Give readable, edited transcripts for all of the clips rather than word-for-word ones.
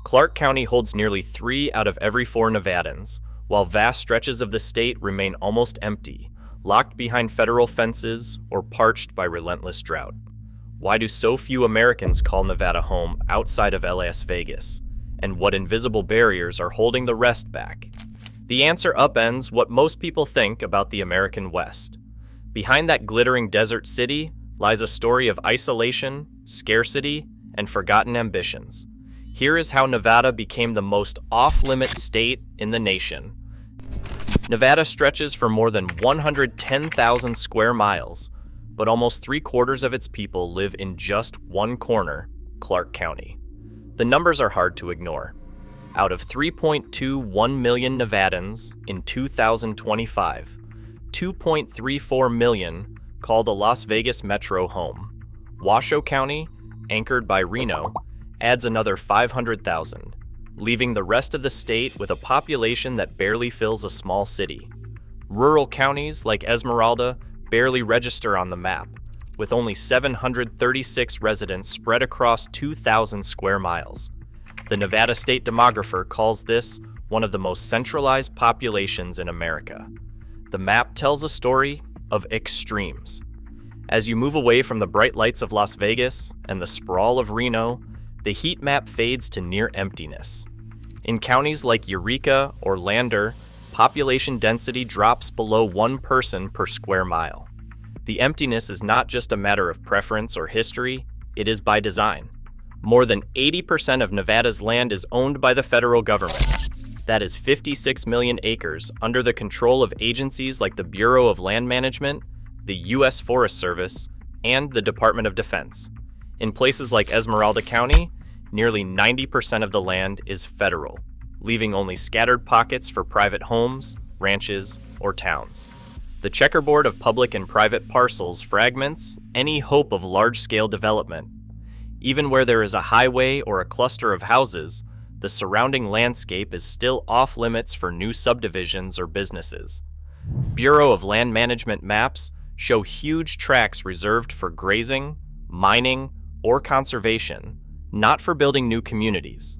Clark County holds nearly 3 out of every 4 Nevadans, while vast stretches of the state remain almost empty, locked behind federal fences or parched by relentless drought. Why do so few Americans call Nevada home outside of Las Vegas? And what invisible barriers are holding the rest back? The answer upends what most people think about the American West. Behind that glittering desert city lies a story of isolation, scarcity, and forgotten ambitions. Here is how Nevada became the most off-limits state in the nation. Nevada stretches for more than 110,000 square miles, but almost 3/4 of its people live in just one corner, Clark County. The numbers are hard to ignore. Out of 3.21 million Nevadans in 2025, 2.34 million call the Las Vegas metro home. Washoe County, anchored by Reno, adds another 500,000, leaving the rest of the state with a population that barely fills a small city. Rural counties like Esmeralda barely register on the map, with only 736 residents spread across 2,000 square miles. The Nevada State Demographer calls this one of the most centralized populations in America. The map tells a story of extremes. As you move away from the bright lights of Las Vegas and the sprawl of Reno, the heat map fades to near emptiness. In counties like Eureka or Lander, population density drops below 1 person per square mile. The emptiness is not just a matter of preference or history, it is by design. More than 80% of Nevada's land is owned by the federal government. That is 56 million acres under the control of agencies like the Bureau of Land Management, the U.S. Forest Service, and the Department of Defense. In places like Esmeralda County, nearly 90% of the land is federal, leaving only scattered pockets for private homes, ranches, or towns. The checkerboard of public and private parcels fragments any hope of large-scale development. Even where there is a highway or a cluster of houses, the surrounding landscape is still off-limits for new subdivisions or businesses. Bureau of Land Management maps show huge tracts reserved for grazing, mining, or conservation, not for building new communities.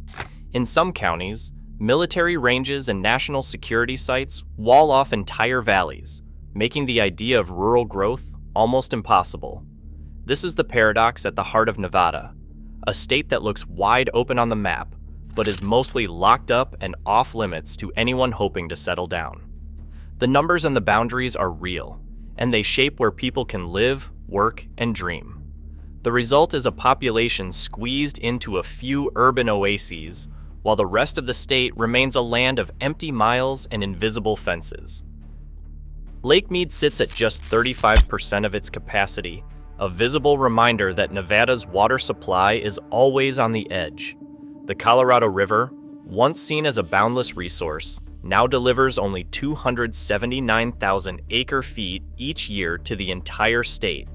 In some counties, military ranges and national security sites wall off entire valleys, making the idea of rural growth almost impossible. This is the paradox at the heart of Nevada, a state that looks wide open on the map, but is mostly locked up and off-limits to anyone hoping to settle down. The numbers and the boundaries are real, and they shape where people can live, work, and dream. The result is a population squeezed into a few urban oases, while the rest of the state remains a land of empty miles and invisible fences. Lake Mead sits at just 35% of its capacity, a visible reminder that Nevada's water supply is always on the edge. The Colorado River, once seen as a boundless resource, now delivers only 279,000 acre-feet each year to the entire state,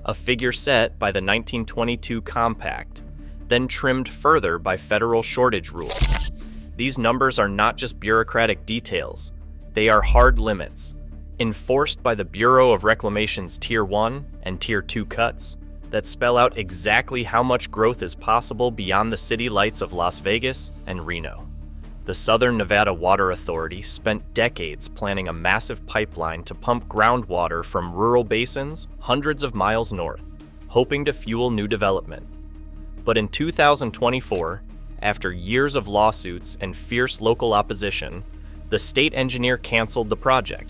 a figure set by the 1922 Compact, then trimmed further by federal shortage rules. These numbers are not just bureaucratic details, they are hard limits, enforced by the Bureau of Reclamation's Tier 1 and Tier 2 cuts that spell out exactly how much growth is possible beyond the city lights of Las Vegas and Reno. The Southern Nevada Water Authority spent decades planning a massive pipeline to pump groundwater from rural basins hundreds of miles north, hoping to fuel new development. But in 2024, after years of lawsuits and fierce local opposition, the state engineer canceled the project.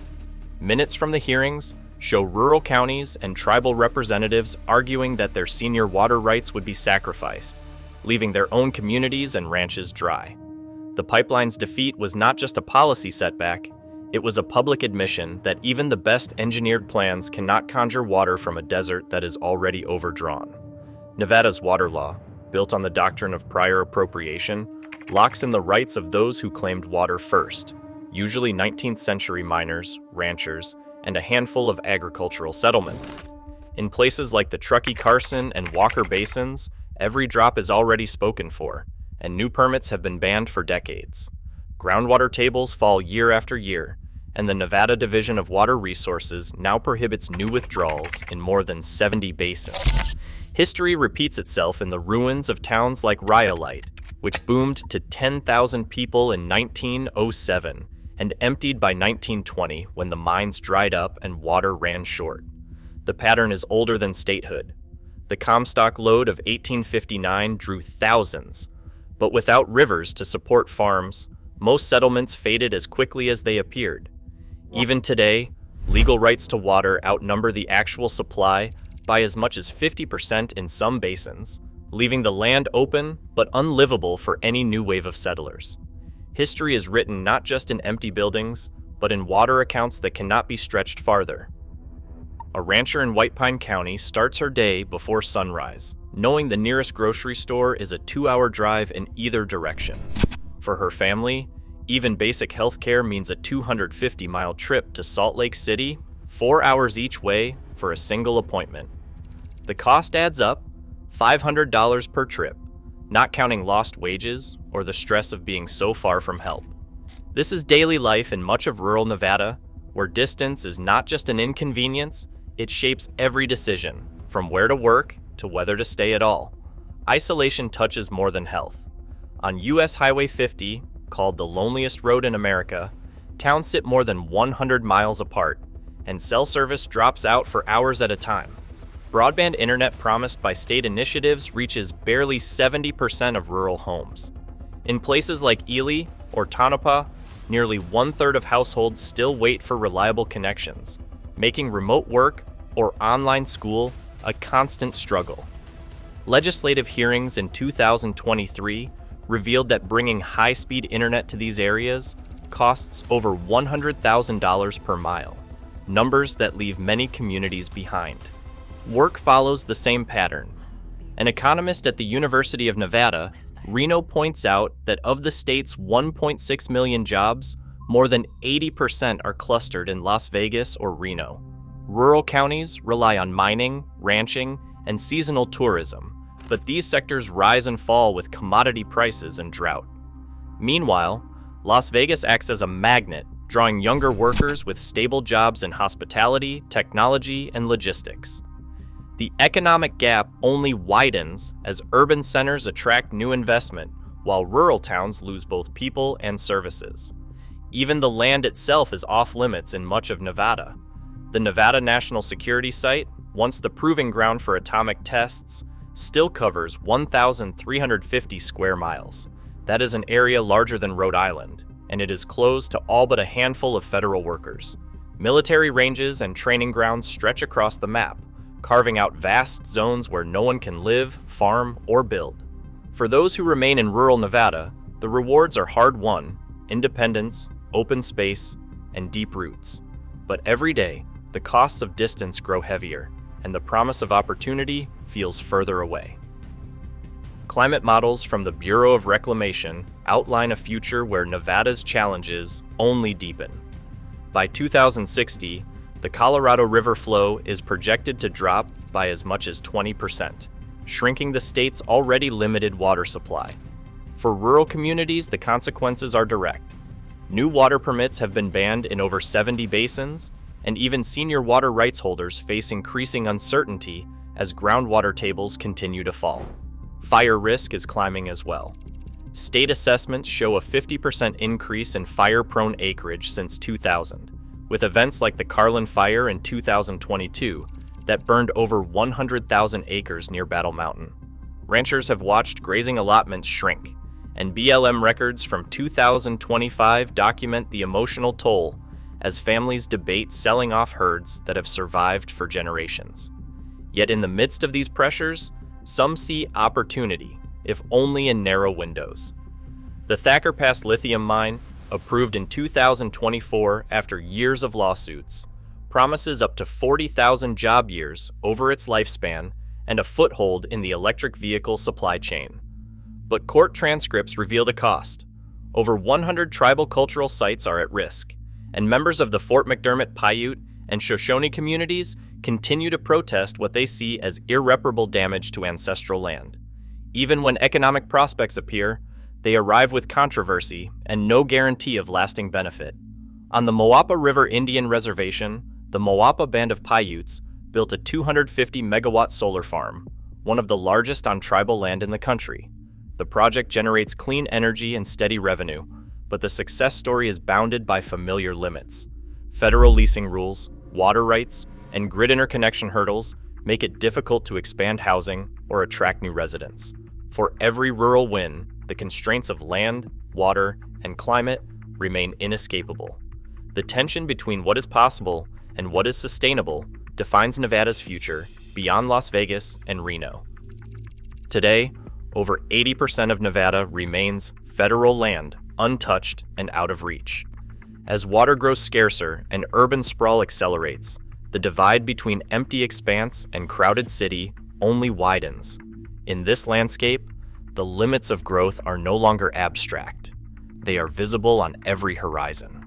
Minutes from the hearings show rural counties and tribal representatives arguing that their senior water rights would be sacrificed, leaving their own communities and ranches dry. The pipeline's defeat was not just a policy setback, it was a public admission that even the best engineered plans cannot conjure water from a desert that is already overdrawn. Nevada's water law, built on the doctrine of prior appropriation, locks in the rights of those who claimed water first, usually 19th century miners, ranchers, and a handful of agricultural settlements. In places like the Truckee-Carson and Walker Basins, every drop is already spoken for, and new permits have been banned for decades. Groundwater tables fall year after year, and the Nevada Division of Water Resources now prohibits new withdrawals in more than 70 basins. History repeats itself in the ruins of towns like Rhyolite, which boomed to 10,000 people in 1907 and emptied by 1920 when the mines dried up and water ran short. The pattern is older than statehood. The Comstock lode of 1859 drew thousands, but without rivers to support farms, most settlements faded as quickly as they appeared. Even today, legal rights to water outnumber the actual supply by as much as 50% in some basins, leaving the land open but unlivable for any new wave of settlers. History is written not just in empty buildings, but in water accounts that cannot be stretched farther. A rancher in White Pine County starts her day before sunrise, knowing the nearest grocery store is a 2-hour drive in either direction. For her family, even basic health care means a 250-mile trip to Salt Lake City, 4 hours each way for a single appointment. The cost adds up, $500 per trip, not counting lost wages or the stress of being so far from help. This is daily life in much of rural Nevada, where distance is not just an inconvenience, it shapes every decision, from where to work to whether to stay at all. Isolation touches more than health. On US Highway 50, called the loneliest road in America, towns sit more than 100 miles apart, and cell service drops out for hours at a time. Broadband internet promised by state initiatives reaches barely 70% of rural homes. In places like Ely or Tonopah, nearly 1/3 of households still wait for reliable connections, making remote work or online school a constant struggle. Legislative hearings in 2023 revealed that bringing high-speed internet to these areas costs over $100,000 per mile, numbers that leave many communities behind. Work follows the same pattern. An economist at the University of Nevada, Reno, points out that of the state's 1.6 million jobs, more than 80% are clustered in Las Vegas or Reno. Rural counties rely on mining, ranching, and seasonal tourism, but these sectors rise and fall with commodity prices and drought. Meanwhile, Las Vegas acts as a magnet, drawing younger workers with stable jobs in hospitality, technology, and logistics. The economic gap only widens as urban centers attract new investment, while rural towns lose both people and services. Even the land itself is off-limits in much of Nevada. The Nevada National Security Site, once the proving ground for atomic tests, still covers 1,350 square miles. That is an area larger than Rhode Island, and it is closed to all but a handful of federal workers. Military ranges and training grounds stretch across the map, carving out vast zones where no one can live, farm, or build. For those who remain in rural Nevada, the rewards are hard-won: independence, open space, and deep roots. But every day, the costs of distance grow heavier, and the promise of opportunity feels further away. Climate models from the Bureau of Reclamation outline a future where Nevada's challenges only deepen. By 2060, the Colorado River flow is projected to drop by as much as 20%, shrinking the state's already limited water supply. For rural communities, the consequences are direct. New water permits have been banned in over 70 basins, and even senior water rights holders face increasing uncertainty as groundwater tables continue to fall. Fire risk is climbing as well. State assessments show a 50% increase in fire-prone acreage since 2000, with events like the Carlin Fire in 2022 that burned over 100,000 acres near Battle Mountain. Ranchers have watched grazing allotments shrink, and BLM records from 2025 document the emotional toll as families debate selling off herds that have survived for generations. Yet in the midst of these pressures, some see opportunity, if only in narrow windows. The Thacker Pass lithium mine, approved in 2024 after years of lawsuits, promises up to 40,000 job years over its lifespan and a foothold in the electric vehicle supply chain. But court transcripts reveal the cost. Over 100 tribal cultural sites are at risk, and members of the Fort McDermott Paiute and Shoshone communities continue to protest what they see as irreparable damage to ancestral land. Even when economic prospects appear, they arrive with controversy and no guarantee of lasting benefit. On the Moapa River Indian Reservation, the Moapa Band of Paiutes built a 250-megawatt solar farm, one of the largest on tribal land in the country. The project generates clean energy and steady revenue, but the success story is bounded by familiar limits. Federal leasing rules, water rights, and grid interconnection hurdles make it difficult to expand housing or attract new residents. For every rural win, the constraints of land, water, and climate remain inescapable. The tension between what is possible and what is sustainable defines Nevada's future beyond Las Vegas and Reno. Today, over 80% of Nevada remains federal land, untouched and out of reach. As water grows scarcer and urban sprawl accelerates, the divide between empty expanse and crowded city only widens. In this landscape, the limits of growth are no longer abstract. They are visible on every horizon.